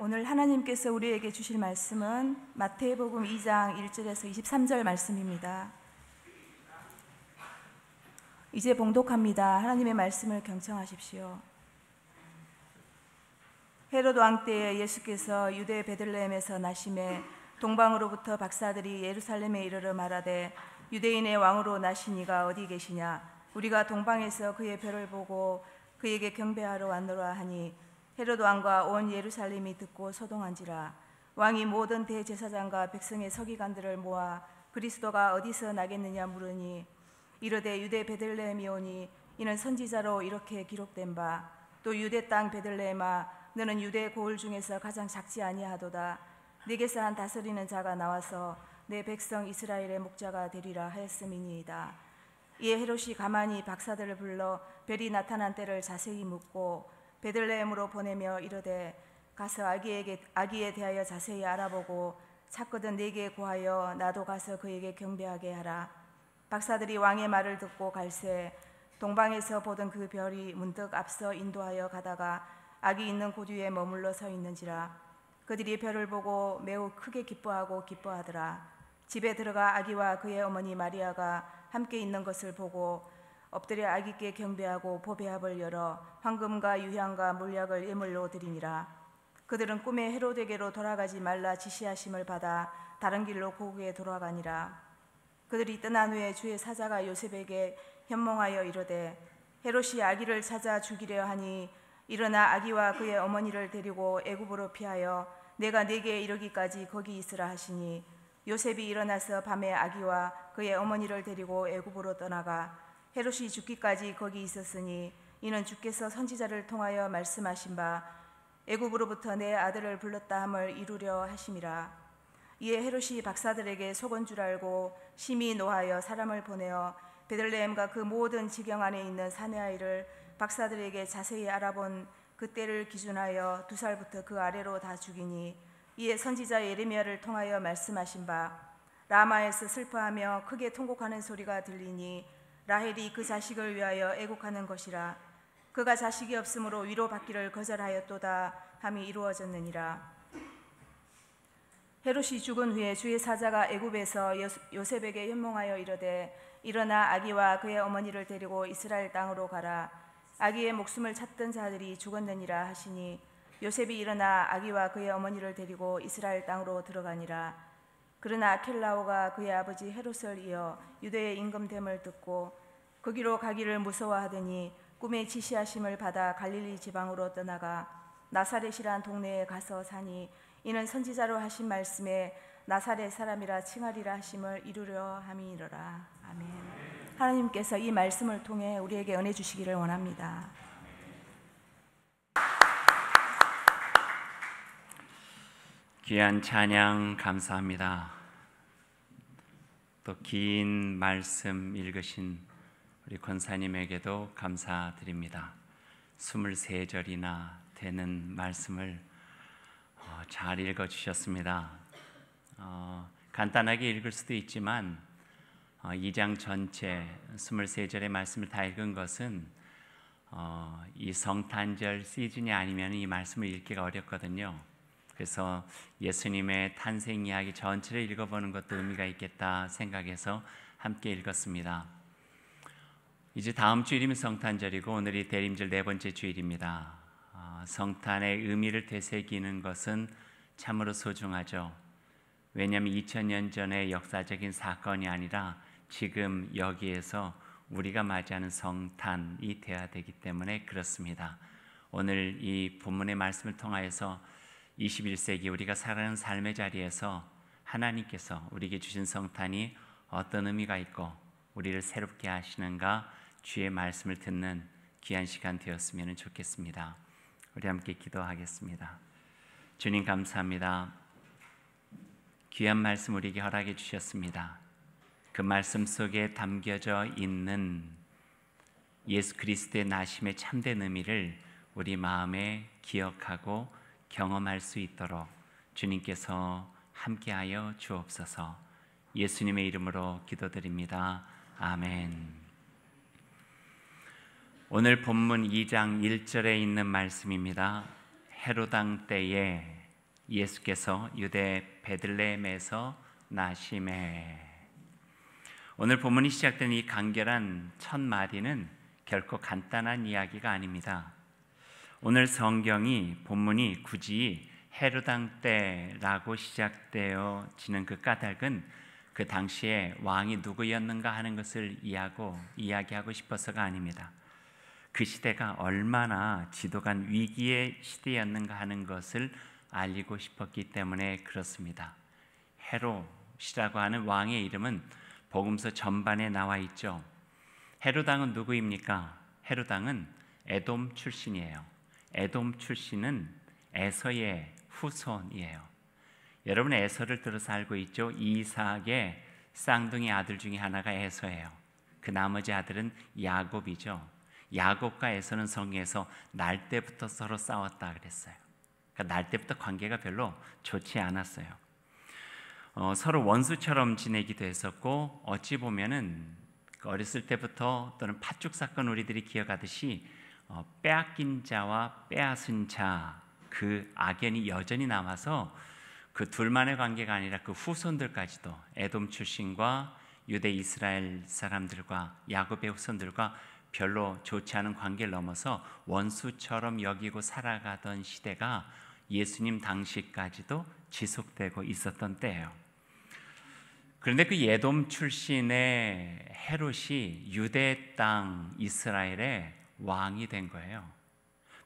오늘 하나님께서 우리에게 주실 말씀은 마태복음 2장 1절에서 23절 말씀입니다. 이제 봉독합니다. 하나님의 말씀을 경청하십시오. 헤롯 왕 때에 예수께서 유대 베들레헴에서 나심에 동방으로부터 박사들이 예루살렘에 이르러 말하되 유대인의 왕으로 나신 이가 어디 계시냐? 우리가 동방에서 그의 별을 보고 그에게 경배하러 왔노라 하니 헤롯 왕과 온 예루살렘이 듣고 소동한지라. 왕이 모든 대제사장과 백성의 서기관들을 모아 그리스도가 어디서 나겠느냐 물으니 이르되 유대 베들레헴이오니 이는 선지자로 이렇게 기록된 바 또 유대 땅 베들레헴아 너는 유대 고을 중에서 가장 작지 아니하도다. 네게서 한 다스리는 자가 나와서 내 백성 이스라엘의 목자가 되리라 하였음이니이다. 이에 헤롯이 가만히 박사들을 불러 별이 나타난 때를 자세히 묻고 베들레헴으로 보내며 이르되 가서 아기에 대하여 자세히 알아보고 찾거든 내게 고하여 나도 가서 그에게 경배하게 하라. 박사들이 왕의 말을 듣고 갈새 동방에서 보던 그 별이 문득 앞서 인도하여 가다가 아기 있는 곳 위에 머물러 서 있는지라. 그들이 별을 보고 매우 크게 기뻐하더라. 집에 들어가 아기와 그의 어머니 마리아가 함께 있는 것을 보고 엎드려 아기께 경배하고 보배합을 열어 황금과 유향과 몰약을 예물로 드리니라. 그들은 꿈에 헤롯에게로 돌아가지 말라 지시하심을 받아 다른 길로 고국에 돌아가니라. 그들이 떠난 후에 주의 사자가 요셉에게 현몽하여 이르되 헤롯이 아기를 찾아 죽이려 하니 일어나 아기와 그의 어머니를 데리고 애굽으로 피하여 내가 네게 이르기까지 거기 있으라 하시니 요셉이 일어나서 밤에 아기와 그의 어머니를 데리고 애굽으로 떠나가 헤롯이 죽기까지 거기 있었으니 이는 주께서 선지자를 통하여 말씀하신 바 애굽으로부터 내 아들을 불렀다 함을 이루려 하심이라. 이에 헤롯이 박사들에게 속은 줄 알고 심히 노하여 사람을 보내어 베들레헴과 그 모든 지경 안에 있는 사내 아이를 박사들에게 자세히 알아본 그때를 기준하여 2살부터 그 아래로 다 죽이니 이에 선지자 예레미야를 통하여 말씀하신 바 라마에서 슬퍼하며 크게 통곡하는 소리가 들리니 라헬이 그 자식을 위하여 애곡하는 것이라. 그가 자식이 없으므로 위로받기를 거절하였도다 함이 이루어졌느니라. 헤롯이 죽은 후에 주의 사자가 애굽에서 요셉에게 현몽하여 이르되 일어나 아기와 그의 어머니를 데리고 이스라엘 땅으로 가라. 아기의 목숨을 찾던 자들이 죽었느니라 하시니 요셉이 일어나 아기와 그의 어머니를 데리고 이스라엘 땅으로 들어가니라. 그러나 아켈라오가 그의 아버지 헤롯을 이어 유대의 임금됨을 듣고 거기로 가기를 무서워하더니 꿈에 지시하심을 받아 갈릴리 지방으로 떠나가 나사렛이란 동네에 가서 사니 이는 선지자로 하신 말씀에 나사렛 사람이라 칭하리라 하심을 이루려 함이니라. 아멘. 하나님께서 이 말씀을 통해 우리에게 은혜 주시기를 원합니다. 귀한 찬양 감사합니다. 또 긴 말씀 읽으신 우리 권사님에게도 감사드립니다. 23절이나 되는 말씀을 잘 읽어주셨습니다. 간단하게 읽을 수도 있지만 2장 전체 23절의 말씀을 다 읽은 것은 이 성탄절 시즌이 아니면 이 말씀을 읽기가 어렵거든요. 그래서 예수님의 탄생 이야기 전체를 읽어보는 것도 의미가 있겠다 생각해서 함께 읽었습니다. 이제 다음 주일이면 성탄절이고 오늘이 대림절 4번째 주일입니다. 성탄의 의미를 되새기는 것은 참으로 소중하죠. 왜냐하면 2000년 전의 역사적인 사건이 아니라 지금 여기에서 우리가 맞이하는 성탄이 되어야 되기 때문에 그렇습니다. 오늘 이 본문의 말씀을 통하여서 21세기 우리가 살아가는 삶의 자리에서 하나님께서 우리에게 주신 성탄이 어떤 의미가 있고 우리를 새롭게 하시는가 주의 말씀을 듣는 귀한 시간 되었으면 좋겠습니다. 우리 함께 기도하겠습니다. 주님 감사합니다. 귀한 말씀 우리에게 허락해 주셨습니다. 그 말씀 속에 담겨져 있는 예수 그리스도의 나심의 참된 의미를 우리 마음에 기억하고 경험할 수 있도록 주님께서 함께하여 주옵소서. 예수님의 이름으로 기도드립니다. 아멘. 오늘 본문 2장 1절에 있는 말씀입니다. 헤롯 왕 때에 예수께서 유대 베들레헴에서 나심에. 오늘 본문이 시작된 이 간결한 첫 마디는 결코 간단한 이야기가 아닙니다. 오늘 성경이 본문이 굳이 헤로당 때라고 시작되어지는 그 까닭은 그 당시에 왕이 누구였는가 하는 것을 이야기하고 싶어서가 아닙니다. 그 시대가 얼마나 지도간 위기의 시대였는가 하는 것을 알리고 싶었기 때문에 그렇습니다. 헤롯이라고 하는 왕의 이름은 복음서 전반에 나와 있죠. 헤롯 왕은 누구입니까? 헤롯 왕은 에돔 출신이에요. 에돔 출신은 에서의 후손이에요. 여러분 에서를 들어서 알고 있죠? 이삭의 쌍둥이 아들 중에 하나가 에서예요. 그 나머지 아들은 야곱이죠. 야곱과 에서는 성경에서 날 때부터 서로 싸웠다 그랬어요. 그러니까 날 때부터 관계가 별로 좋지 않았어요. 서로 원수처럼 지내기도 했었고, 어찌 보면은 어렸을 때부터 또는 팥죽 사건 우리들이 기억하듯이 빼앗긴 자와 빼앗은 자, 그 악연이 여전히 남아서 그 둘만의 관계가 아니라 그 후손들까지도 에돔 출신과 유대 이스라엘 사람들과 야곱의 후손들과 별로 좋지 않은 관계를 넘어서 원수처럼 여기고 살아가던 시대가 예수님 당시까지도 지속되고 있었던 때예요. 그런데 그 에돔 출신의 헤롯이 유대 땅 이스라엘의 왕이 된 거예요.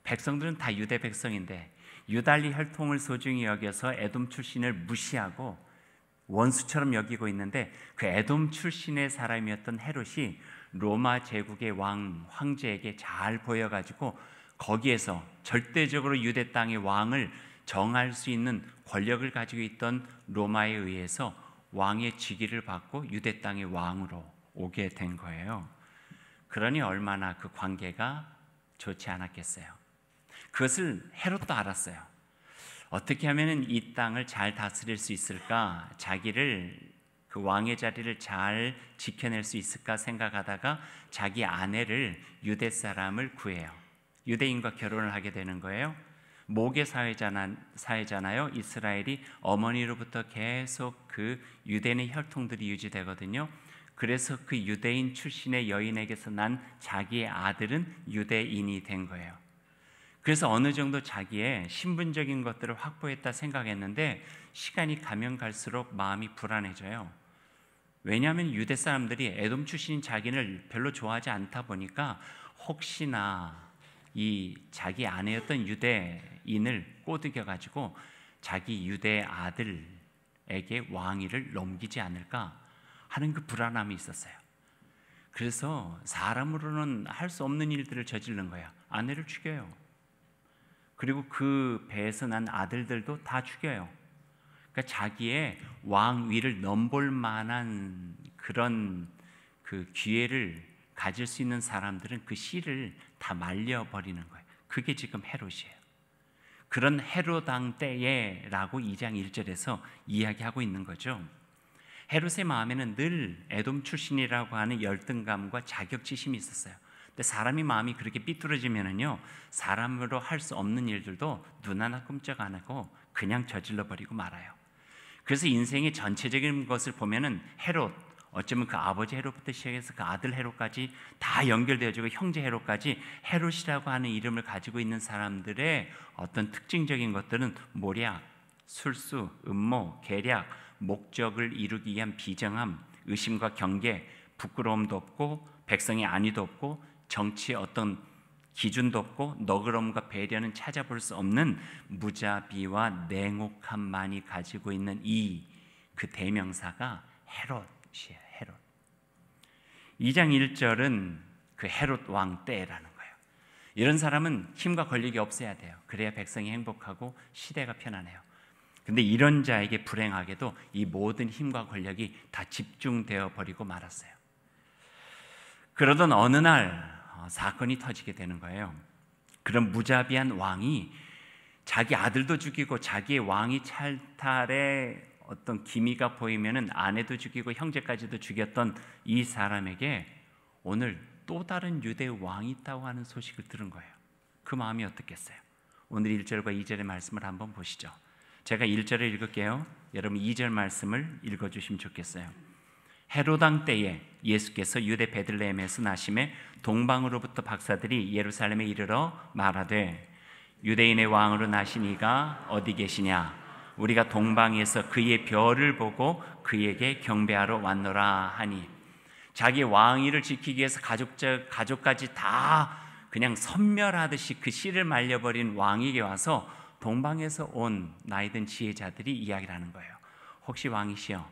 백성들은 다 유대 백성인데 유달리 혈통을 소중히 여겨서 에돔 출신을 무시하고 원수처럼 여기고 있는데, 그 에돔 출신의 사람이었던 헤롯이 로마 제국의 황제에게 잘 보여가지고 거기에서 절대적으로 유대 땅의 왕을 정할 수 있는 권력을 가지고 있던 로마에 의해서 왕의 직위를 받고 유대 땅의 왕으로 오게 된 거예요. 그러니 얼마나 그 관계가 좋지 않았겠어요. 그것을 헤롯도 알았어요. 어떻게 하면 이 땅을 잘 다스릴 수 있을까, 자기를 그 왕의 자리를 잘 지켜낼 수 있을까 생각하다가 자기 아내를 유대 사람을 구해요. 유대인과 결혼을 하게 되는 거예요. 모계 사회잖아요. 이스라엘이 어머니로부터 계속 그 유대인의 혈통들이 유지되거든요. 그래서 그 유대인 출신의 여인에게서 난 자기의 아들은 유대인이 된 거예요. 그래서 어느 정도 자기의 신분적인 것들을 확보했다 생각했는데 시간이 가면 갈수록 마음이 불안해져요. 왜냐하면 유대 사람들이 에돔 출신인 자기를 별로 좋아하지 않다 보니까 혹시나 이 자기 아내였던 유대인을 꼬드겨가지고 자기 유대 아들에게 왕위를 넘기지 않을까 하는 그 불안함이 있었어요. 그래서 사람으로는 할 수 없는 일들을 저지른 거야. 아내를 죽여요. 그리고 그 배에서 난 아들들도 다 죽여요. 그러니까 자기의 왕위를 넘볼 만한 그런 그 기회를 가질 수 있는 사람들은 그 씨를 다 말려버리는 거예요. 그게 지금 헤롯이에요. 그런 헤롯왕 때에라고 2장 1절에서 이야기하고 있는 거죠. 헤롯의 마음에는 늘 에돔 출신이라고 하는 열등감과 자격지심이 있었어요. 근데 사람이 마음이 그렇게 삐뚤어지면은요, 사람으로 할 수 없는 일들도 눈 하나 끔찍 안 하고 그냥 저질러 버리고 말아요. 그래서 인생의 전체적인 것을 보면은 헤롯, 어쩌면 그 아버지 헤롯부터 시작해서 그 아들 헤롯까지 다 연결되어지고 형제 헤롯까지 헤롯이라고 하는 이름을 가지고 있는 사람들의 어떤 특징적인 것들은 모략, 술수, 음모, 계략, 목적을 이루기 위한 비정함, 의심과 경계, 부끄러움도 없고 백성의 안위도 없고 정치의 어떤 기준도 없고 너그러움과 배려는 찾아볼 수 없는 무자비와 냉혹함만이 가지고 있는 이 그 대명사가 헤롯이에요. 헤롯. 2장 1절은 그 헤롯 왕 때라는 거예요. 이런 사람은 힘과 권력이 없어야 돼요. 그래야 백성이 행복하고 시대가 편안해요. 근데 이런 자에게 불행하게도 이 모든 힘과 권력이 다 집중되어 버리고 말았어요. 그러던 어느 날 사건이 터지게 되는 거예요. 그런 무자비한 왕이 자기 아들도 죽이고 자기의 왕위 찰탈에 어떤 기미가 보이면은 아내도 죽이고 형제까지도 죽였던 이 사람에게 오늘 또 다른 유대 왕이 있다고 하는 소식을 들은 거예요. 그 마음이 어떻겠어요? 오늘 1절과 2절의 말씀을 한번 보시죠. 제가 1절을 읽을게요. 여러분 2절 말씀을 읽어주시면 좋겠어요. 헤로당 때에 예수께서 유대 베들레헴에서 나심에 동방으로부터 박사들이 예루살렘에 이르러 말하되 유대인의 왕으로 나신 이가 어디 계시냐? 우리가 동방에서 그의 별을 보고 그에게 경배하러 왔노라 하니, 자기 왕위를 지키기 위해서 가족까지 다 그냥 섬멸하듯이 그 씨를 말려버린 왕에게 와서 동방에서 온 나이든 지혜자들이 이야기를 하는 거예요. 혹시 왕이시여,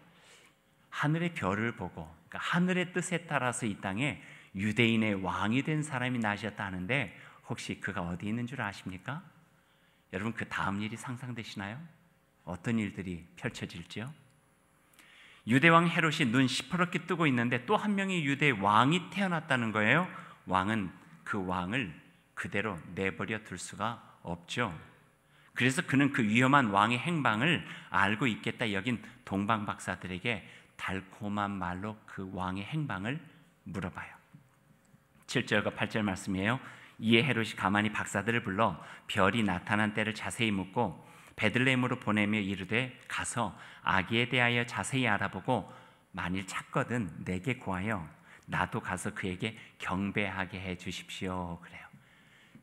하늘의 별을 보고, 그러니까 하늘의 뜻에 따라서 이 땅에 유대인의 왕이 된 사람이 나셨다 하는데 혹시 그가 어디 있는 줄 아십니까? 여러분 그 다음 일이 상상되시나요? 어떤 일들이 펼쳐질지요? 유대왕 헤롯이 눈 시퍼렇게 뜨고 있는데 또 한 명의 유대 왕이 태어났다는 거예요. 왕은 그 왕을 그대로 내버려 둘 수가 없죠. 그래서 그는 그 위험한 왕의 행방을 알고 있겠다 여긴 동방 박사들에게 달콤한 말로 그 왕의 행방을 물어봐요. 7절과 8절 말씀이에요. 이에 헤롯이 가만히 박사들을 불러 별이 나타난 때를 자세히 묻고 베들레헴으로 보내며 이르되 가서 아기에 대하여 자세히 알아보고 만일 찾거든 내게 구하여 나도 가서 그에게 경배하게 해 주십시오. 그래요.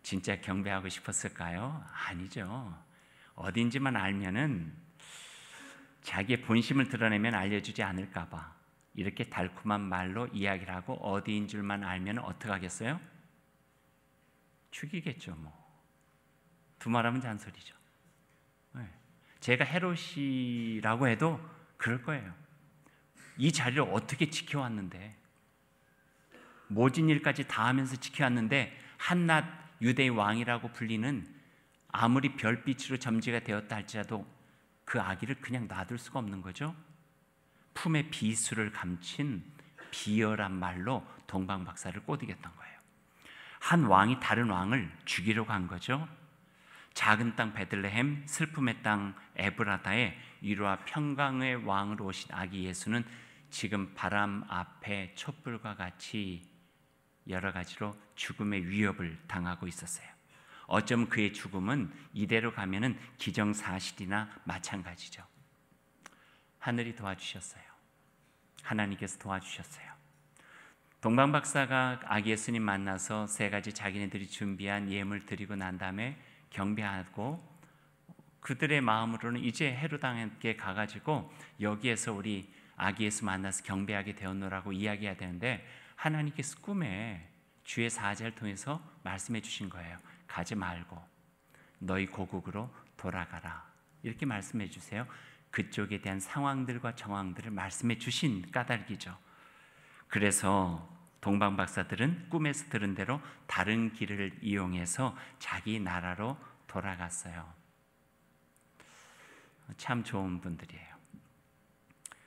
진짜 경배하고 싶었을까요? 아니죠. 어딘지만 알면은 자기의 본심을 드러내면 알려주지 않을까 봐 이렇게 달콤한 말로 이야기를 하고 어디인 줄만 알면 어떻게 하겠어요? 죽이겠죠. 뭐 두말하면 잔소리죠. 네. 제가 헤롯이라고 해도 그럴 거예요. 이 자리를 어떻게 지켜왔는데, 모진 일까지 다 하면서 지켜왔는데 한낱 유대의 왕이라고 불리는 아무리 별빛으로 점지가 되었다 할지라도 그 아기를 그냥 놔둘 수가 없는 거죠. 품에 비수를 감춘 비열한 말로 동방박사를 꼬드겼던 거예요. 한 왕이 다른 왕을 죽이려고 한 거죠. 작은 땅 베들레헴, 슬픔의 땅 에브라다에 위로와 평강의 왕으로 오신 아기 예수는 지금 바람 앞에 촛불과 같이 여러 가지로 죽음의 위협을 당하고 있었어요. 어쩌면 그의 죽음은 이대로 가면은 기정사실이나 마찬가지죠. 하늘이 도와주셨어요. 하나님께서 도와주셨어요. 동방박사가 아기 예수님 만나서 세 가지 자기네들이 준비한 예물 드리고 난 다음에 경배하고 그들의 마음으로는 이제 헤롯왕께 가가지고 여기에서 우리 아기 예수 만나서 경배하게 되었노라고 이야기해야 되는데 하나님께서 꿈에 주의 사자를 통해서 말씀해 주신 거예요. 가지 말고 너희 고국으로 돌아가라 이렇게 말씀해 주세요. 그쪽에 대한 상황들과 정황들을 말씀해 주신 까닭이죠. 그래서 동방박사들은 꿈에서 들은 대로 다른 길을 이용해서 자기 나라로 돌아갔어요. 참 좋은 분들이에요.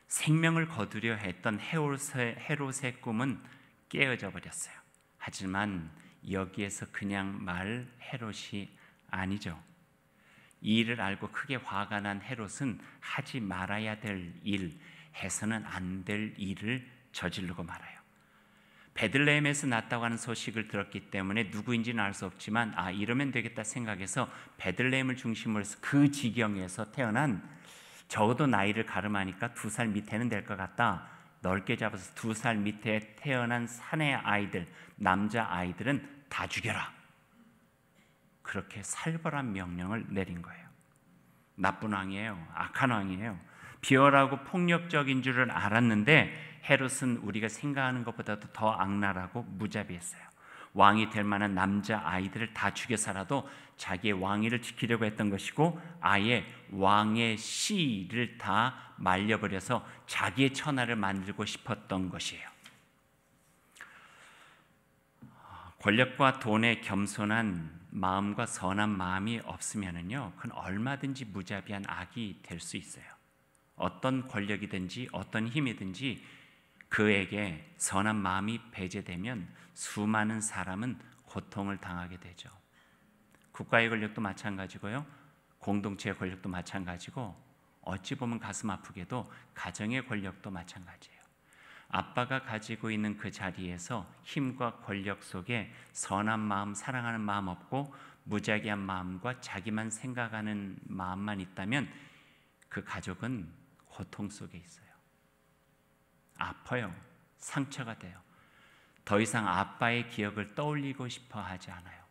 생명을 거두려 했던 헤롯의 꿈은 깨어져 버렸어요. 하지만 여기에서 그냥 말 헤롯이 아니죠. 이 일을 알고 크게 화가 난 헤롯은 하지 말아야 될 일, 해서는 안 될 일을 저지르고 말아요. 베들레헴에서 났다고 하는 소식을 들었기 때문에 누구인지는 알 수 없지만 이러면 되겠다 생각해서 베들레헴을 중심으로 해서 그 지경에서 태어난 적어도 나이를 가름하니까 2살 밑에는 될 것 같다. 넓게 잡아서 2살 밑에 태어난 사내 아이들, 남자 아이들은 다 죽여라. 그렇게 살벌한 명령을 내린 거예요. 나쁜 왕이에요. 악한 왕이에요. 비열하고 폭력적인 줄은 알았는데 헤롯은 우리가 생각하는 것보다도 더 악랄하고 무자비했어요. 왕이 될 만한 남자 아이들을 다 죽여서라도 자기의 왕위를 지키려고 했던 것이고 아예 왕의 씨를 다 말려버려서 자기의 천하를 만들고 싶었던 것이에요. 권력과 돈에 겸손한 마음과 선한 마음이 없으면은요, 그건 얼마든지 무자비한 악이 될 수 있어요. 어떤 권력이든지 어떤 힘이든지 그에게 선한 마음이 배제되면 수많은 사람은 고통을 당하게 되죠. 국가의 권력도 마찬가지고요, 공동체의 권력도 마찬가지고 어찌 보면 가슴 아프게도 가정의 권력도 마찬가지예요. 아빠가 가지고 있는 그 자리에서 힘과 권력 속에 선한 마음, 사랑하는 마음 없고 무자기한 마음과 자기만 생각하는 마음만 있다면 그 가족은 고통 속에 있어요. 아파요. 상처가 돼요. 더 이상 아빠의 기억을 떠올리고 싶어 하지 않아요.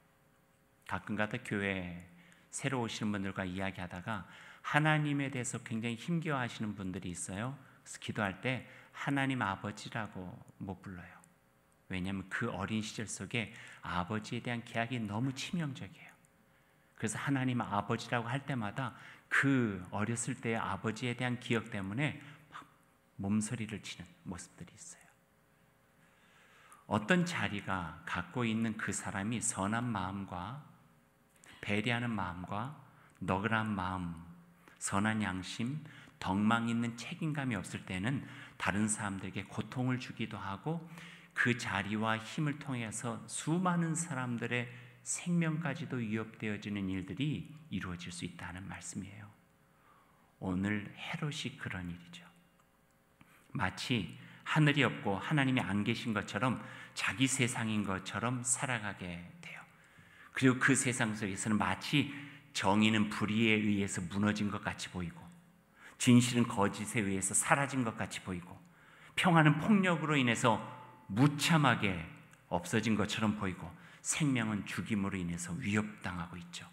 가끔가다 교회에 새로 오시는 분들과 이야기하다가 하나님에 대해서 굉장히 힘겨워하시는 분들이 있어요. 그래서 기도할 때 하나님 아버지라고 못 불러요. 왜냐하면 그 어린 시절 속에 아버지에 대한 기억이 너무 치명적이에요. 그래서 하나님 아버지라고 할 때마다 그 어렸을 때의 아버지에 대한 기억 때문에 막 몸서리를 치는 모습들이 있어요. 어떤 자리가 갖고 있는 그 사람이 선한 마음과 배려하는 마음과 너그러운 마음, 선한 양심, 덕망 있는 책임감이 없을 때는 다른 사람들에게 고통을 주기도 하고 그 자리와 힘을 통해서 수많은 사람들의 생명까지도 위협되어지는 일들이 이루어질 수 있다는 말씀이에요. 오늘 헤롯이 그런 일이죠. 마치 하늘이 없고 하나님이 안 계신 것처럼 자기 세상인 것처럼 살아가게 돼요. 그리고 그 세상 속에서는 마치 정의는 불의에 의해서 무너진 것 같이 보이고 진실은 거짓에 의해서 사라진 것 같이 보이고 평화는 폭력으로 인해서 무참하게 없어진 것처럼 보이고 생명은 죽임으로 인해서 위협당하고 있죠.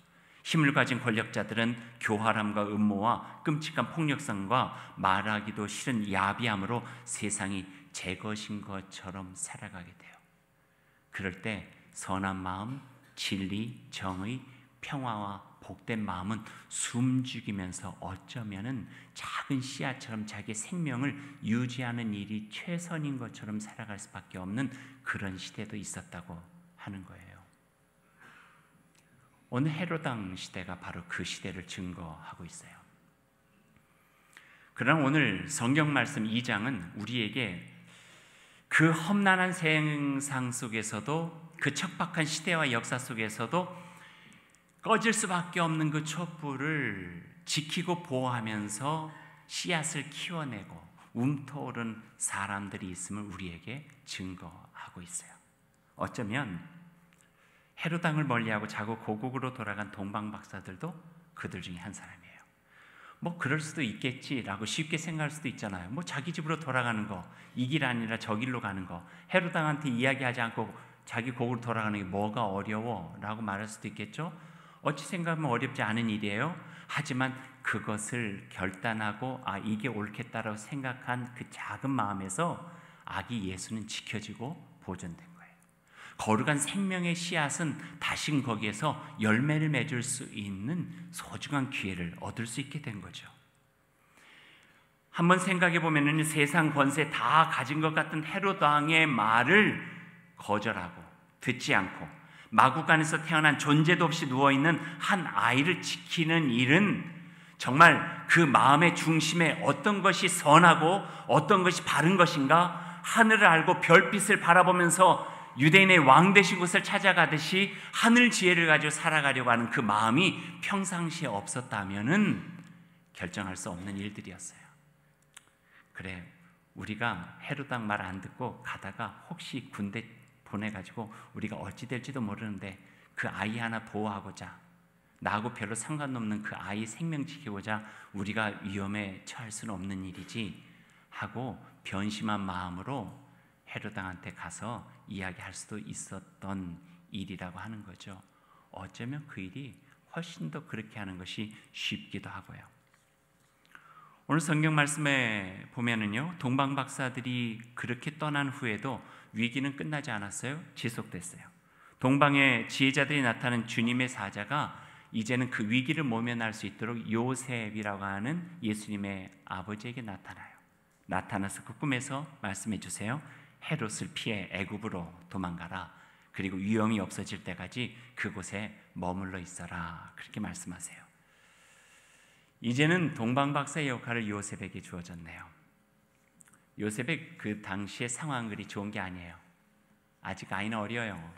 힘을 가진 권력자들은 교활함과 음모와 끔찍한 폭력성과 말하기도 싫은 야비함으로 세상이 제 것인 것처럼 살아가게 돼요. 그럴 때 선한 마음, 진리, 정의, 평화와 복된 마음은 숨죽이면서 어쩌면은 작은 씨앗처럼 자기 생명을 유지하는 일이 최선인 것처럼 살아갈 수밖에 없는 그런 시대도 있었다고 하는 거예요. 오늘 헤롯 왕 시대가 바로 그 시대를 증거하고 있어요. 그러나 오늘 성경 말씀 2장은 우리에게 그 험난한 세상 속에서도 그 척박한 시대와 역사 속에서도 꺼질 수밖에 없는 그 촛불을 지키고 보호하면서 씨앗을 키워내고 움터오른 사람들이 있음을 우리에게 증거하고 있어요. 어쩌면 헤롯 왕을 멀리하고 자고 고국으로 돌아간 동방 박사들도 그들 중에 한 사람이에요. 뭐 그럴 수도 있겠지라고 쉽게 생각할 수도 있잖아요. 뭐 자기 집으로 돌아가는 거, 이 길 아니라 저 길로 가는 거, 헤롯 왕한테 이야기하지 않고 자기 고국으로 돌아가는 게 뭐가 어려워라고 말할 수도 있겠죠. 어찌 생각하면 어렵지 않은 일이에요. 하지만 그것을 결단하고 이게 옳겠다라고 생각한 그 작은 마음에서 아기 예수는 지켜지고 보존된 거예요. 거룩한 생명의 씨앗은 다시 거기에서 열매를 맺을 수 있는 소중한 기회를 얻을 수 있게 된 거죠. 한번 생각해 보면은 세상 권세 다 가진 것 같은 헤롯 왕의 말을 거절하고 듣지 않고 마구간에서 태어난 존재도 없이 누워있는 한 아이를 지키는 일은 정말 그 마음의 중심에 어떤 것이 선하고 어떤 것이 바른 것인가 하늘을 알고 별빛을 바라보면서 유대인의 왕 되신 곳을 찾아가듯이 하늘 지혜를 가지고 살아가려고 하는 그 마음이 평상시에 없었다면은 결정할 수 없는 일들이었어요. 그래, 우리가 헤롯 왕 말 안 듣고 가다가 혹시 군대 보내가지고 우리가 어찌 될지도 모르는데 그 아이 하나 보호하고자 나하고 별로 상관없는 그 아이 생명 지키고자 우리가 위험에 처할 수는 없는 일이지 하고 변심한 마음으로 헤롯 왕한테 가서 이야기할 수도 있었던 일이라고 하는 거죠. 어쩌면 그 일이 훨씬 더 그렇게 하는 것이 쉽기도 하고요. 오늘 성경 말씀에 보면은요, 동방 박사들이 그렇게 떠난 후에도 위기는 끝나지 않았어요. 지속됐어요. 동방의 지혜자들이 나타난 주님의 사자가 이제는 그 위기를 모면할 수 있도록 요셉이라고 하는 예수님의 아버지에게 나타나요. 나타나서 그 꿈에서 말씀해 주세요. 헤롯을 피해 애굽으로 도망가라. 그리고 위험이 없어질 때까지 그곳에 머물러 있어라. 그렇게 말씀하세요. 이제는 동방 박사의 역할을 요셉에게 주어졌네요. 요셉의 그 당시의 상황 그리 좋은 게 아니에요. 아직 아이는 어려요.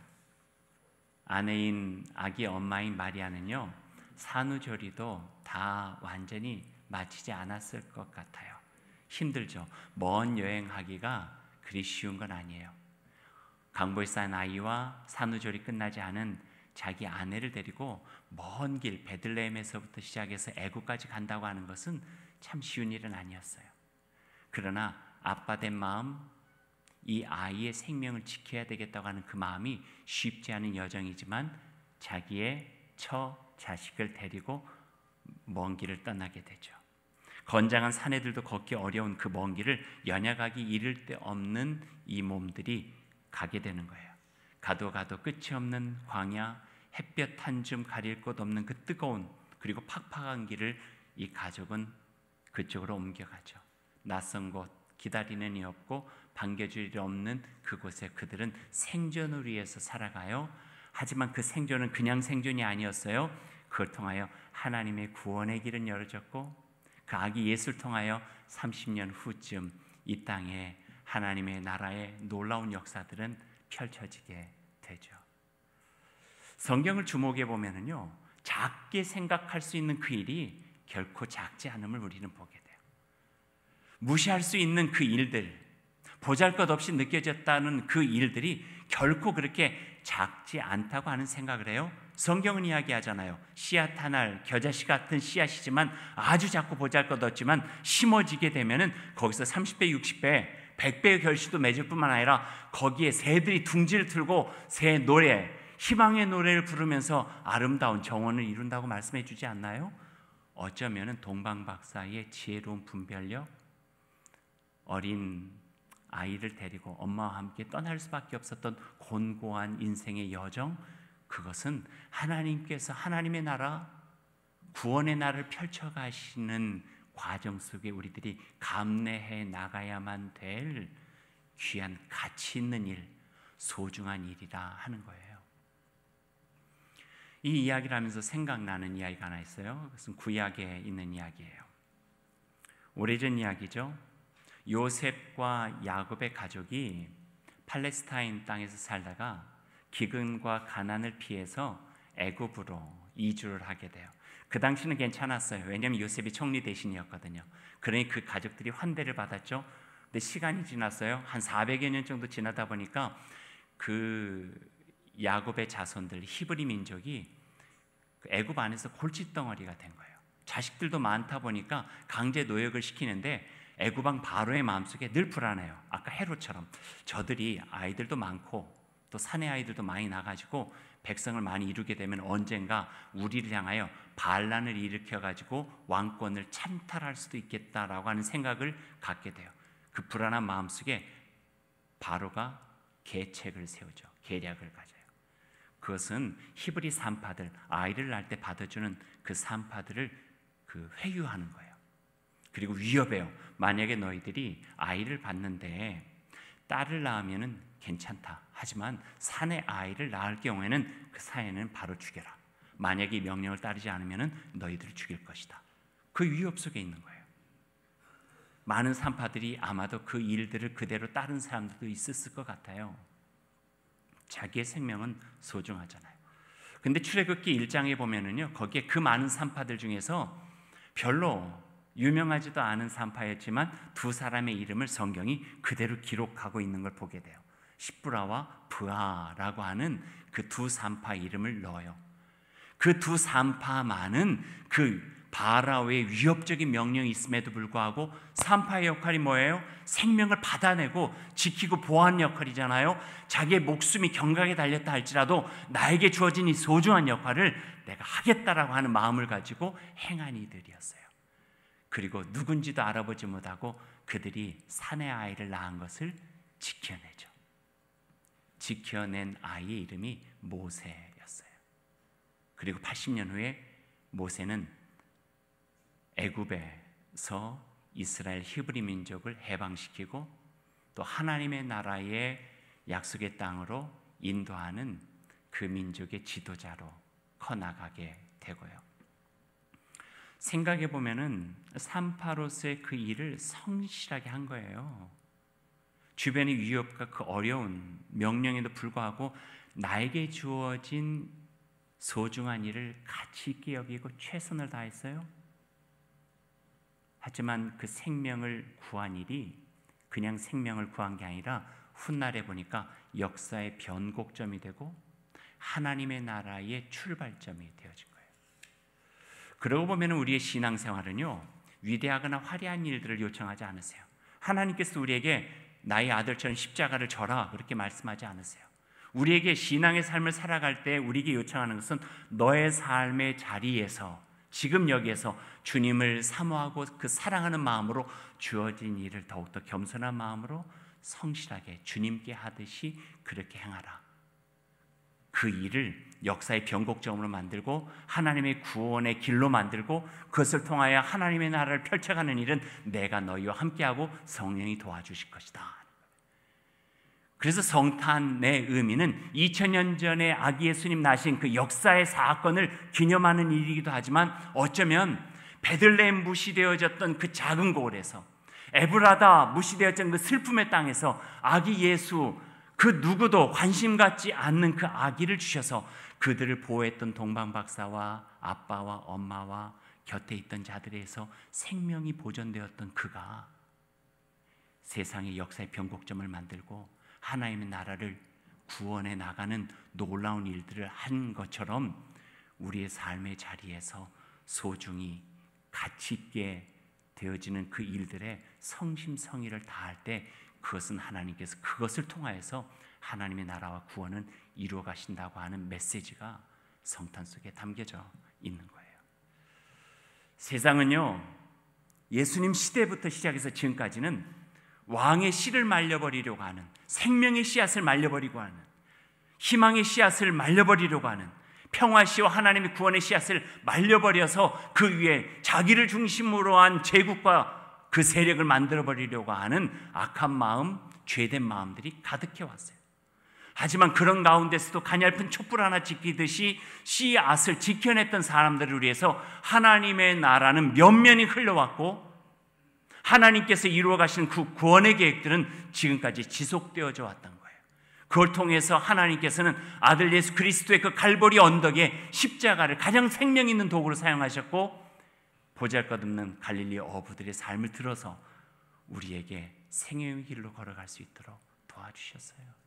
아내인 아기 엄마인 마리아는요, 산후조리도 다 완전히 마치지 않았을 것 같아요. 힘들죠. 먼 여행하기가 그리 쉬운 건 아니에요. 강보에 싼 아이와 산후조리 끝나지 않은 자기 아내를 데리고 먼 길 베들레헴에서부터 시작해서 애굽까지 간다고 하는 것은 참 쉬운 일은 아니었어요. 그러나 아빠 된 마음, 이 아이의 생명을 지켜야 되겠다고 하는 그 마음이 쉽지 않은 여정이지만 자기의 처 자식을 데리고 먼 길을 떠나게 되죠. 건장한 사내들도 걷기 어려운 그 먼 길을 연약하기 이를 데 없는 이 몸들이 가게 되는 거예요. 가도 끝이 없는 광야, 햇볕 한 줌 가릴 곳 없는 그 뜨거운 그리고 팍팍한 길을 이 가족은 그쪽으로 옮겨가죠. 낯선 곳, 기다리는 이 없고 반겨줄 일 없는 그곳에 그들은 생존을 위해서 살아가요. 하지만 그 생존은 그냥 생존이 아니었어요. 그걸 통하여 하나님의 구원의 길은 열어졌고 그 아기 예수를 통하여 30년 후쯤 이 땅에 하나님의 나라의 놀라운 역사들은 펼쳐지게 되죠. 성경을 주목해 보면은요, 작게 생각할 수 있는 그 일이 결코 작지 않음을 우리는 보게 돼요. 무시할 수 있는 그 일들, 보잘것없이 느껴졌다는 그 일들이 결코 그렇게 작지 않다고 하는 생각을 해요. 성경은 이야기하잖아요. 씨앗 한 알, 겨자씨 같은 씨앗이지만 아주 작고 보잘것없지만 심어지게 되면은 거기서 30배, 60배, 100배의 결실도 맺을 뿐만 아니라 거기에 새들이 둥지를 틀고 새 노래, 희망의 노래를 부르면서 아름다운 정원을 이룬다고 말씀해 주지 않나요? 어쩌면 동방박사의 지혜로운 분별력, 어린 아이를 데리고 엄마와 함께 떠날 수밖에 없었던 곤고한 인생의 여정, 그것은 하나님께서 하나님의 나라, 구원의 나라를 펼쳐가시는 과정 속에 우리들이 감내해 나가야만 될 귀한 가치 있는 일, 소중한 일이라 하는 거예요. 이 이야기를 하면서 생각나는 이야기가 하나 있어요. 그것은 구약에 있는 이야기예요. 오래전 이야기죠. 요셉과 야곱의 가족이 팔레스타인 땅에서 살다가 기근과 가난을 피해서 애굽으로 이주를 하게 돼요. 그 당시는 괜찮았어요. 왜냐하면 요셉이 총리 대신이었거든요. 그러니 그 가족들이 환대를 받았죠. 근데 시간이 지났어요. 한 400여 년 정도 지나다 보니까 그 야곱의 자손들, 히브리 민족이 애굽 안에서 골칫덩어리가 된 거예요. 자식들도 많다 보니까 강제 노역을 시키는데 애굽 왕 바로의 마음속에 늘 불안해요. 아까 헤롯처럼 저들이 아이들도 많고 또 사내 아이들도 많이 나가지고 백성을 많이 이루게 되면 언젠가 우리를 향하여 반란을 일으켜가지고 왕권을 찬탈할 수도 있겠다라고 하는 생각을 갖게 돼요. 그 불안한 마음속에 바로가 계책을 세우죠. 계략을 가져요. 그것은 히브리 산파들, 아이를 낳을 때 받아주는 그 산파들을 회유하는 거예요. 그리고 위협해요. 만약에 너희들이 아이를 받는데 딸을 낳으면 괜찮다. 하지만 사내 아이를 낳을 경우에는 그 사내는 바로 죽여라. 만약에 이 명령을 따르지 않으면 너희들을 죽일 것이다. 그 위협 속에 있는 거예요. 많은 산파들이 아마도 그 일들을 그대로 따른 사람들도 있었을 것 같아요. 자기의 생명은 소중하잖아요. 근데 출애굽기 1장에 보면은요, 거기에 그 많은 산파들 중에서 별로 유명하지도 않은 산파였지만 두 사람의 이름을 성경이 그대로 기록하고 있는 걸 보게 돼요. 십브라와 브아라고 하는 그 두 산파 이름을 넣어요. 그 두 산파만은 그 바라오의 위협적인 명령이 있음에도 불구하고 산파의 역할이 뭐예요? 생명을 받아내고 지키고 보호하는 역할이잖아요. 자기의 목숨이 경각에 달렸다 할지라도 나에게 주어진 이 소중한 역할을 내가 하겠다라고 하는 마음을 가지고 행한 이들이었어요. 그리고 누군지도 알아보지 못하고 그들이 사내 아이를 낳은 것을 지켜내죠. 지켜낸 아이의 이름이 모세였어요. 그리고 80년 후에 모세는 애굽에서 이스라엘 히브리 민족을 해방시키고 또 하나님의 나라의 약속의 땅으로 인도하는 그 민족의 지도자로 커나가게 되고요. 생각해 보면은 산파로서의 그 일을 성실하게 한 거예요. 주변의 위협과 그 어려운 명령에도 불구하고 나에게 주어진 소중한 일을 가치 있게 여기고 최선을 다했어요. 하지만 그 생명을 구한 일이 그냥 생명을 구한 게 아니라 훗날에 보니까 역사의 변곡점이 되고 하나님의 나라의 출발점이 되어진 거예요. 그러고 보면 우리의 신앙생활은요, 위대하거나 화려한 일들을 요청하지 않으세요. 하나님께서 우리에게 나의 아들처럼 십자가를 져라 그렇게 말씀하지 않으세요. 우리에게 신앙의 삶을 살아갈 때 우리에게 요청하는 것은 너의 삶의 자리에서 지금 여기에서 주님을 사모하고 그 사랑하는 마음으로 주어진 일을 더욱더 겸손한 마음으로 성실하게 주님께 하듯이 그렇게 행하라. 그 일을 역사의 변곡점으로 만들고 하나님의 구원의 길로 만들고 그것을 통하여 하나님의 나라를 펼쳐가는 일은 내가 너희와 함께하고 성령이 도와주실 것이다. 그래서 성탄의 의미는 2000년 전에 아기 예수님 나신 그 역사의 사건을 기념하는 일이기도 하지만 어쩌면 베들레헴 무시되어졌던 그 작은 고을에서 에브라다 무시되어졌던 그 슬픔의 땅에서 아기 예수 그 누구도 관심 갖지 않는 그 아기를 주셔서 그들을 보호했던 동방박사와 아빠와 엄마와 곁에 있던 자들에서 생명이 보존되었던 그가 세상의 역사의 변곡점을 만들고 하나님의 나라를 구원해 나가는 놀라운 일들을 한 것처럼 우리의 삶의 자리에서 소중히 가치 있게 되어지는 그 일들에 성심성의를 다할 때 그것은 하나님께서 그것을 통하여서 하나님의 나라와 구원은 이루어 가신다고 하는 메시지가 성탄 속에 담겨져 있는 거예요. 세상은요, 예수님 시대부터 시작해서 지금까지는 왕의 씨를 말려버리려고 하는, 생명의 씨앗을 말려버리고 하는, 희망의 씨앗을 말려버리려고 하는, 평화 씨와 하나님의 구원의 씨앗을 말려버려서 그 위에 자기를 중심으로 한 제국과 그 세력을 만들어버리려고 하는 악한 마음, 죄된 마음들이 가득해 왔어요. 하지만 그런 가운데서도 가냘픈 촛불 하나 지키듯이 씨앗을 지켜냈던 사람들을 위해서 하나님의 나라는 면면이 흘러왔고 하나님께서 이루어 가시는 그 구원의 계획들은 지금까지 지속되어져 왔던 거예요. 그걸 통해서 하나님께서는 아들 예수 그리스도의 그 갈보리 언덕에 십자가를 가장 생명 있는 도구로 사용하셨고 보잘것없는 갈릴리 어부들의 삶을 들어서 우리에게 생명의 길로 걸어갈 수 있도록 도와주셨어요.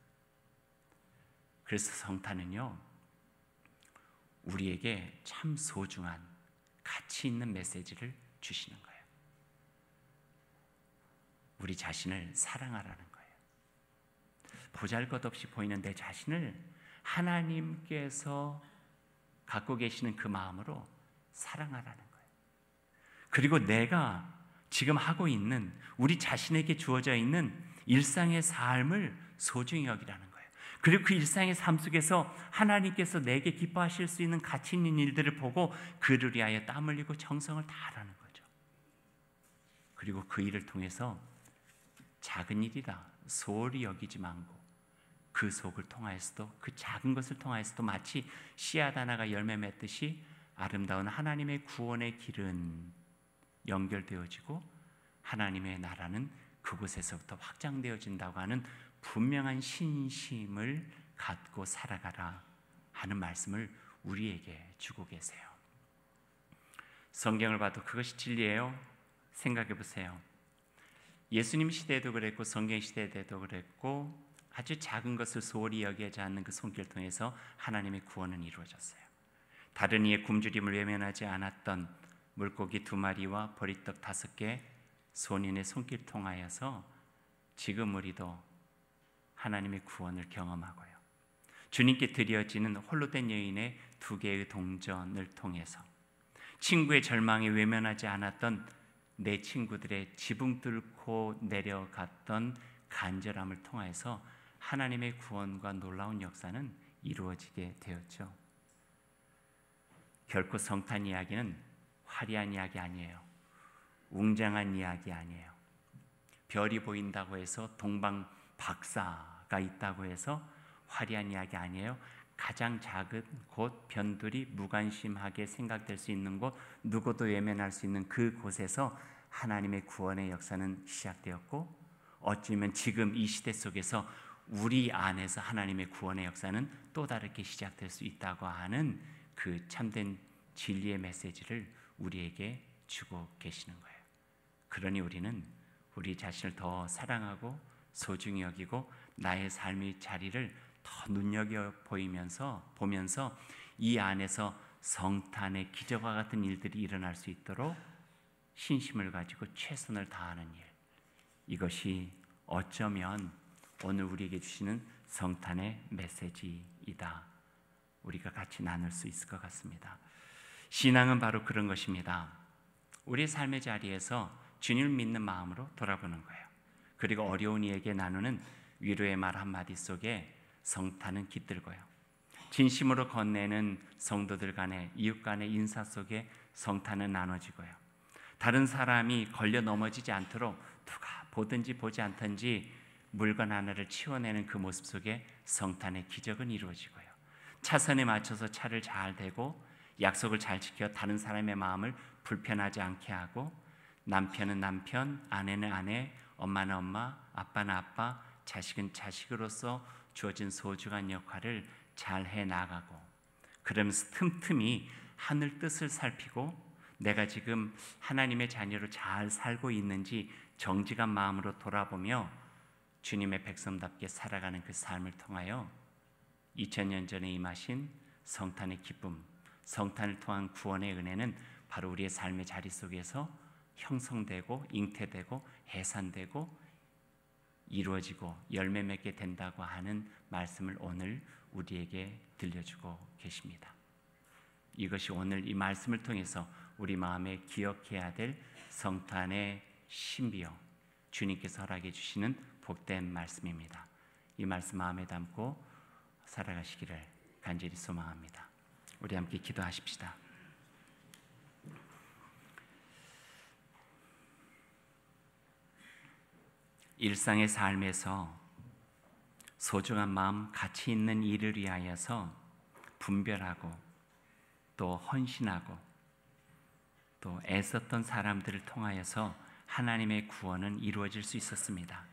그래서 성탄은요, 우리에게 참 소중한 가치 있는 메시지를 주시는 거예요. 우리 자신을 사랑하라는 거예요. 보잘것없이 보이는 내 자신을 하나님께서 갖고 계시는 그 마음으로 사랑하라는 거예요. 그리고 내가 지금 하고 있는 우리 자신에게 주어져 있는 일상의 삶을 소중히 여기라는 거예요. 그리고 그 일상의 삶 속에서 하나님께서 내게 기뻐하실 수 있는 가치 있는 일들을 보고 그를 위하여 땀 흘리고 정성을 다하라는 거죠. 그리고 그 일을 통해서 작은 일이다 소홀히 여기지 말고 그 속을 통하여서도 그 작은 것을 통하여서도 마치 씨앗 하나가 열매 맺듯이 아름다운 하나님의 구원의 길은 연결되어지고 하나님의 나라는 그곳에서부터 확장되어진다고 하는 분명한 신심을 갖고 살아가라 하는 말씀을 우리에게 주고 계세요. 성경을 봐도 그것이 진리예요. 생각해 보세요. 예수님 시대에도 그랬고 성경 시대에도 그랬고 아주 작은 것을 소홀히 여기지 않는 그 손길을 통해서 하나님의 구원은 이루어졌어요. 다른 이의 굶주림을 외면하지 않았던 물고기 2마리와 보리떡 5개 손인의 손길 통하여서 지금 우리도 하나님의 구원을 경험하고요. 주님께 드려지는 홀로 된 여인의 2개의 동전을 통해서 친구의 절망에 외면하지 않았던 내 친구들의 지붕 뚫고 내려갔던 간절함을 통해서 하나님의 구원과 놀라운 역사는 이루어지게 되었죠. 결코 성탄 이야기는 화려한 이야기 아니에요. 웅장한 이야기 아니에요. 별이 보인다고 해서 동방 박사가 있다고 해서 화려한 이야기 아니에요. 가장 작은 곳, 변두리 무관심하게 생각될 수 있는 곳, 누구도 외면할 수 있는 그 곳에서 하나님의 구원의 역사는 시작되었고 어찌면 지금 이 시대 속에서 우리 안에서 하나님의 구원의 역사는 또 다르게 시작될 수 있다고 하는 그 참된 진리의 메시지를 우리에게 주고 계시는 거예요. 그러니 우리는 우리 자신을 더 사랑하고 소중히 여기고 나의 삶의 자리를 더 눈여겨 보면서 이 안에서 성탄의 기적과 같은 일들이 일어날 수 있도록 신심을 가지고 최선을 다하는 일, 이것이 어쩌면 오늘 우리에게 주시는 성탄의 메시지이다. 우리가 같이 나눌 수 있을 것 같습니다. 신앙은 바로 그런 것입니다. 우리의 삶의 자리에서 주님을 믿는 마음으로 돌아보는 거예요. 그리고 어려운 이에게 나누는 위로의 말 한마디 속에 성탄은 깃들고요. 진심으로 건네는 성도들 간의, 이웃 간의 인사 속에 성탄은 나눠지고요. 다른 사람이 걸려 넘어지지 않도록 누가 보든지 보지 않든지 물건 하나를 치워내는 그 모습 속에 성탄의 기적은 이루어지고요. 차선에 맞춰서 차를 잘 대고 약속을 잘 지켜 다른 사람의 마음을 불편하지 않게 하고, 남편은 남편, 아내는 아내, 엄마는 엄마, 아빠는 아빠, 자식은 자식으로서 주어진 소중한 역할을 잘 해나가고, 그러면서 틈틈이 하늘 뜻을 살피고 내가 지금 하나님의 자녀로 잘 살고 있는지 정직한 마음으로 돌아보며 주님의 백성답게 살아가는 그 삶을 통하여 2000년 전에 임하신 성탄의 기쁨, 성탄을 통한 구원의 은혜는 바로 우리의 삶의 자리 속에서 형성되고 잉태되고 해산되고 이루어지고 열매 맺게 된다고 하는 말씀을 오늘 우리에게 들려주고 계십니다. 이것이 오늘 이 말씀을 통해서 우리 마음에 기억해야 될 성탄의 신비요, 주님께서 허락해 주시는 복된 말씀입니다. 이 말씀 마음에 담고 살아가시기를 간절히 소망합니다. 우리 함께 기도하십시다. 일상의 삶에서 소중한 마음, 가치 있는 일을 위하여서 분별하고 또 헌신하고 또 애썼던 사람들을 통하여서 하나님의 구원은 이루어질 수 있었습니다.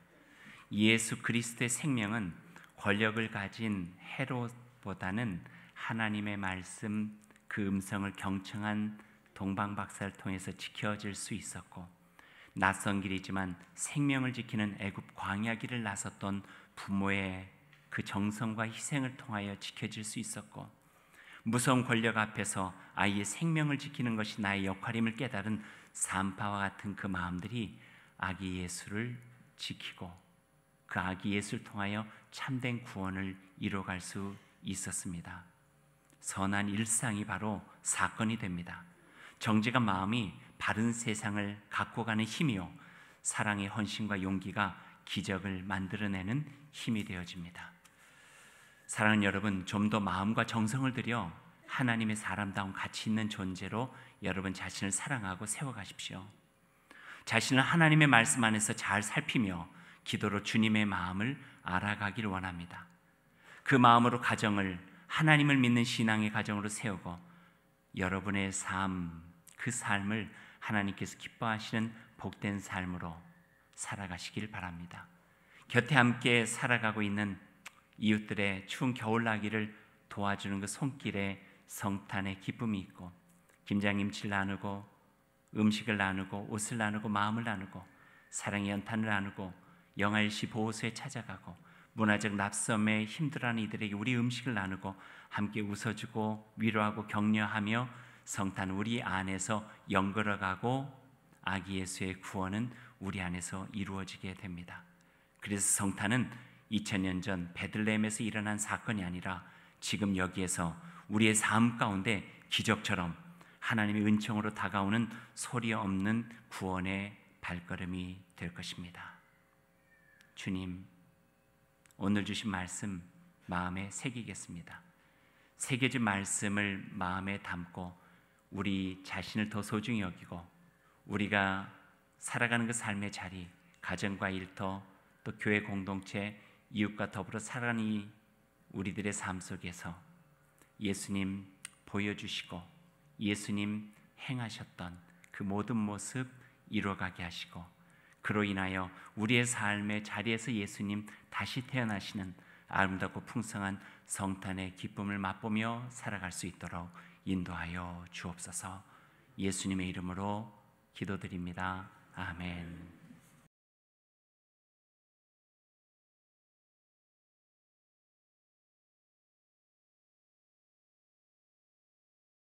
예수 그리스도의 생명은 권력을 가진 헤롯보다는 하나님의 말씀, 그 음성을 경청한 동방박사를 통해서 지켜질 수 있었고, 낯선 길이지만 생명을 지키는 애굽 광야길을 나섰던 부모의 그 정성과 희생을 통하여 지켜질 수 있었고, 무서운 권력 앞에서 아이의 생명을 지키는 것이 나의 역할임을 깨달은 산파와 같은 그 마음들이 아기 예수를 지키고 그 아기 예수를 통하여 참된 구원을 이뤄갈 수 있었습니다. 선한 일상이 바로 사건이 됩니다. 정직한 마음이 바른 세상을 갖고 가는 힘이요, 사랑의 헌신과 용기가 기적을 만들어내는 힘이 되어집니다. 사랑하는 여러분, 좀 더 마음과 정성을 들여 하나님의 사람다운 가치 있는 존재로 여러분 자신을 사랑하고 세워가십시오. 자신을 하나님의 말씀 안에서 잘 살피며 기도로 주님의 마음을 알아가길 원합니다. 그 마음으로 가정을, 하나님을 믿는 신앙의 가정으로 세우고 여러분의 삶, 그 삶을 하나님께서 기뻐하시는 복된 삶으로 살아가시길 바랍니다. 곁에 함께 살아가고 있는 이웃들의 추운 겨울나기를 도와주는 그 손길에 성탄의 기쁨이 있고, 김장김치를 나누고 음식을 나누고 옷을 나누고 마음을 나누고 사랑의 연탄을 나누고 영아일시 보호소에 찾아가고 문화적 납섬에 힘들어하는 이들에게 우리 음식을 나누고 함께 웃어주고 위로하고 격려하며 성탄 우리 안에서 연걸어가고 아기 예수의 구원은 우리 안에서 이루어지게 됩니다. 그래서 성탄은 2000년 전 베들레헴에서 일어난 사건이 아니라 지금 여기에서 우리의 삶 가운데 기적처럼 하나님의 은총으로 다가오는 소리 없는 구원의 발걸음이 될 것입니다. 주님, 오늘 주신 말씀 마음에 새기겠습니다. 새겨진 말씀을 마음에 담고 우리 자신을 더 소중히 여기고 우리가 살아가는 그 삶의 자리, 가정과 일터, 또 교회 공동체, 이웃과 더불어 살아가는 이 우리들의 삶 속에서 예수님 보여주시고 예수님 행하셨던 그 모든 모습 이루어가게 하시고, 그로 인하여 우리의 삶의 자리에서 예수님 다시 태어나시는 아름답고 풍성한 성탄의 기쁨을 맛보며 살아갈 수 있도록 인도하여 주옵소서. 예수님의 이름으로 기도드립니다. 아멘.